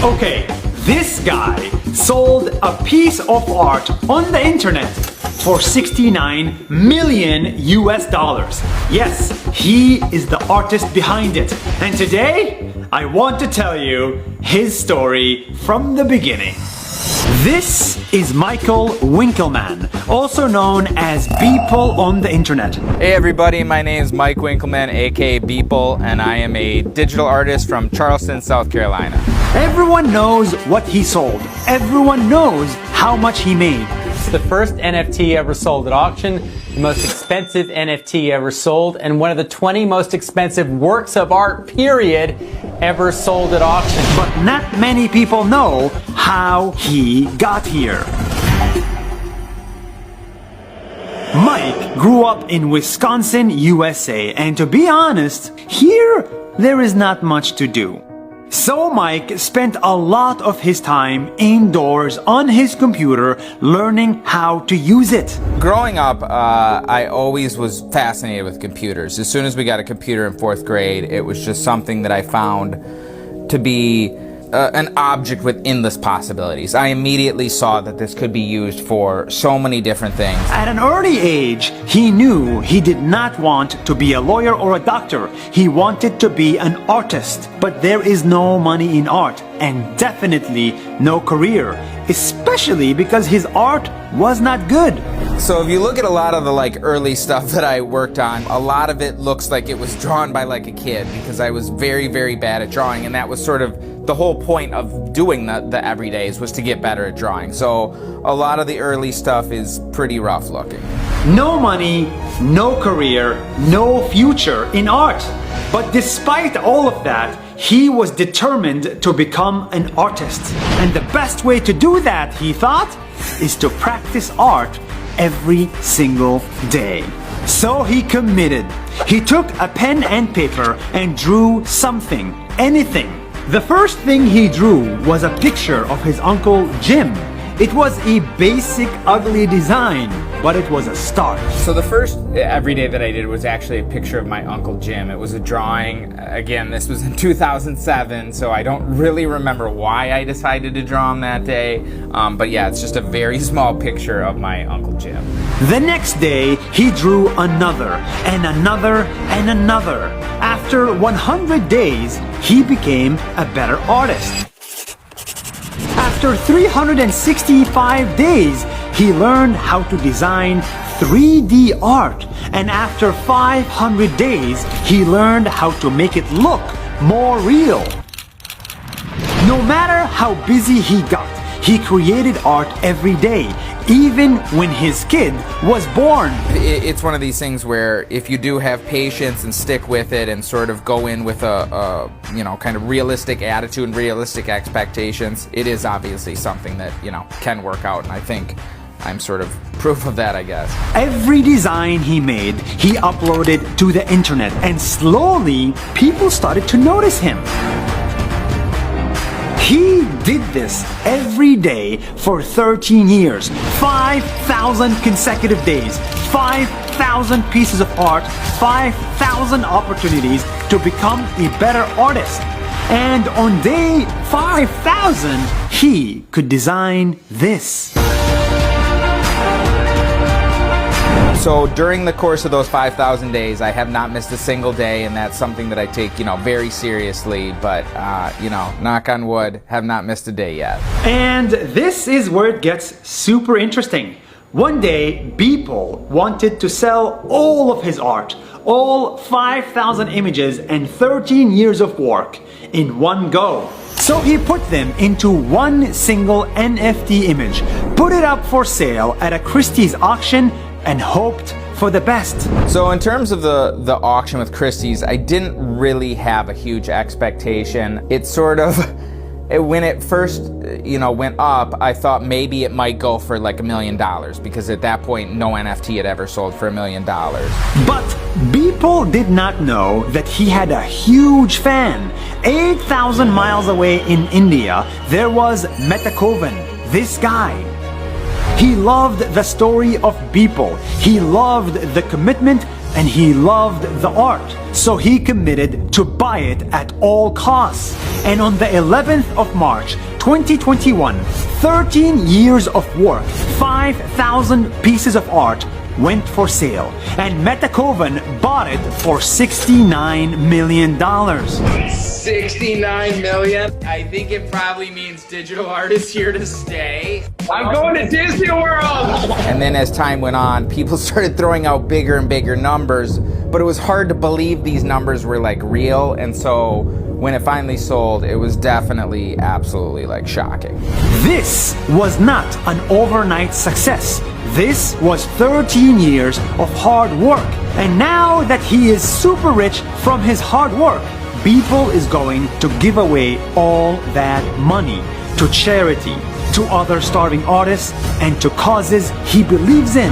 Okay, this guy sold a piece of art on the internet for 69 million US dollars. Yes, he is the artist behind it. And today, I want to tell you his story from the beginning. This is Michael Winkelmann, also known as Beeple on the internet. Hey everybody, my name is Mike Winkelmann, aka Beeple, and I am a digital artist from Charleston, South Carolina. Everyone knows what he sold. Everyone knows how much he made. It's the first NFT ever sold at auction, the most expensive NFT ever sold, and one of the 20 most expensive works of art, period, ever sold at auction. But not many people know how he got here. Mike grew up in Wisconsin, USA, and to be honest, here there is not much to do. So Mike spent a lot of his time indoors on his computer learning how to use it. Growing up, I always was fascinated with computers. As soon as we got a computer in 4th grade, it was just something that I found to be an object with endless possibilities. I immediately saw that this could be used for so many different things. At an early age, he knew he did not want to be a lawyer or a doctor. He wanted to be an artist. But there is no money in art, and definitely no career, especially because his art was not good. So if you look at a lot of the early stuff that I worked on, a lot of it looks like it was drawn by a kid, because I was very, very bad at drawing, and that was sort of the whole point of doing the everydays, was to get better at drawing. So a lot of the early stuff is pretty rough looking. No money, no career, no future in art. But despite all of that, he was determined to become an artist. And the best way to do that, he thought, is to practice art every single day. So he committed. He took a pen and paper and drew something, anything. The first thing he drew was a picture of his Uncle Jim. It was a basic, ugly design, but it was a start. So the first everyday that I did was actually a picture of my Uncle Jim. It was a drawing. Again, this was in 2007, so I don't really remember why I decided to draw him that day. But yeah, it's just a very small picture of my Uncle Jim. The next day, he drew another, and another, and another. After 100 days, he became a better artist. After 365 days, he learned how to design 3D art. And after 500 days, he learned how to make it look more real. No matter how busy he got, he created art every day, even when his kid was born. It's one of these things where if you do have patience and stick with it and sort of go in with a kind of realistic attitude and realistic expectations, it is obviously something that, can work out. And I think I'm sort of proof of that, I guess. Every design he made, he uploaded to the internet, and slowly people started to notice him. He did this every day for 13 years, 5,000 consecutive days, 5,000 pieces of art, 5,000 opportunities to become a better artist. And on day 5,000, he could design this. So during the course of those 5,000 days, I have not missed a single day, and that's something that I take, very seriously. But, knock on wood, have not missed a day yet. And this is where it gets super interesting. One day, Beeple wanted to sell all of his art, all 5,000 images and 13 years of work in one go. So he put them into one single NFT image, put it up for sale at a Christie's auction, and hoped for the best. So in terms of the auction with Christie's, I didn't really have a huge expectation. It sort of, when it first, went up, I thought maybe it might go for $1 million, because at that point, no NFT had ever sold for $1 million. But Beeple did not know that he had a huge fan. 8,000 miles away in India, there was Metakovan, this guy. He loved the story of Beeple. He loved the commitment, and he loved the art. So he committed to buy it at all costs. And on the 11th of March, 2021, 13 years of work, 5,000 pieces of art went for sale, and Metakovan bought it for $69 million. 69 million? I think it probably means digital art is here to stay. I'm going to Disney World! And then as time went on, people started throwing out bigger and bigger numbers, but it was hard to believe these numbers were like real, and so when it finally sold, it was definitely absolutely like shocking. This was not an overnight success. This was 13 years of hard work. And now that he is super rich from his hard work, Beeple is going to give away all that money to charity, to other starving artists, and to causes he believes in.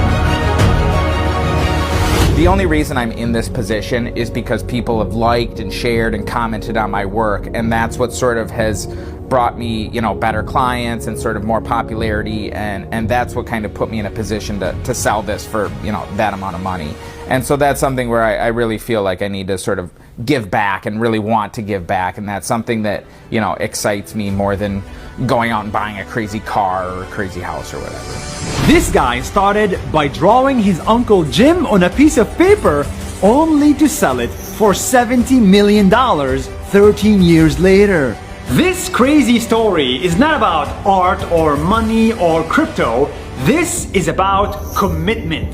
The only reason I'm in this position is because people have liked and shared and commented on my work, and that's what sort of has brought me, you know, better clients and sort of more popularity, and that's what kind of put me in a position to sell this for, you know, that amount of money. And so that's something where I really feel like I need to sort of give back and really want to give back, and that's something that, you know, excites me more than going out and buying a crazy car or a crazy house or whatever. This guy started by drawing his Uncle Jim on a piece of paper, only to sell it for $70 million 13 years later. This crazy story is not about art or money or crypto. This is about commitment.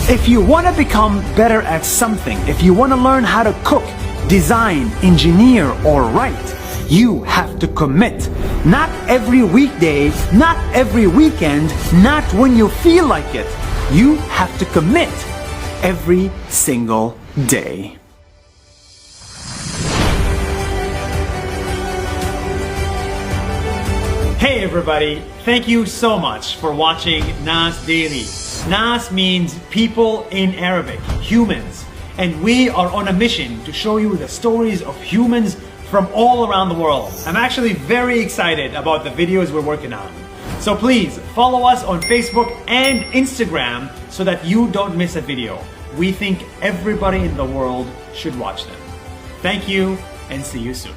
If you want to become better at something, if you want to learn how to cook, design, engineer, or write, you have to commit. Not every weekday, not every weekend, not when you feel like it. You have to commit every single day. Hey everybody, thank you so much for watching Nas Daily. Nas means people in Arabic, humans. And we are on a mission to show you the stories of humans from all around the world. I'm actually very excited about the videos we're working on. So please follow us on Facebook and Instagram so that you don't miss a video. We think everybody in the world should watch them. Thank you and see you soon.